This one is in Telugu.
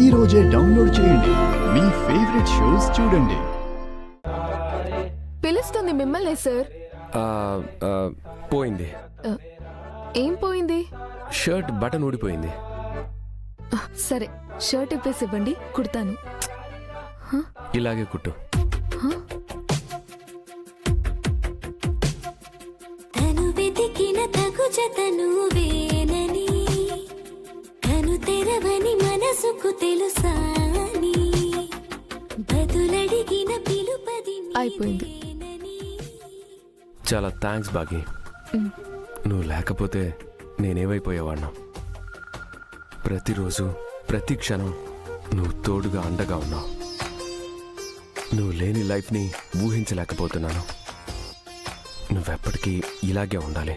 ఈ రోజే డౌన్లోడ్ చేయండి. మీ ఫేవరెట్ షోస్ చూడండి. పిలుస్తుంది మిమ్మల్ని సార్. పోయింది. ఏం పోయింది? షర్ట్ బటన్ ఊడిపోయింది. సరే, షర్ట్ ఇప్పేసి ఇవ్వండి, కుడతాను. ఇలాగే కుట్టు. తను వెతికిన తగు జతను వేనని, తను తెరవని మనసుకు తెలుసాని, బదులడిగిన పిలుపది అయిపోయింది. చాలా థ్యాంక్స్ బాగి. నువ్వు లేకపోతే నేనేమైపోయేవాడినా. ప్రతిరోజు ప్రతి క్షణం నువ్వు తోడుగా అండగా ఉన్నావు. నువ్వు లేని లైఫ్ని ఊహించలేకపోతున్నాను. నువ్వెప్పటికీ ఇలాగే ఉండాలి.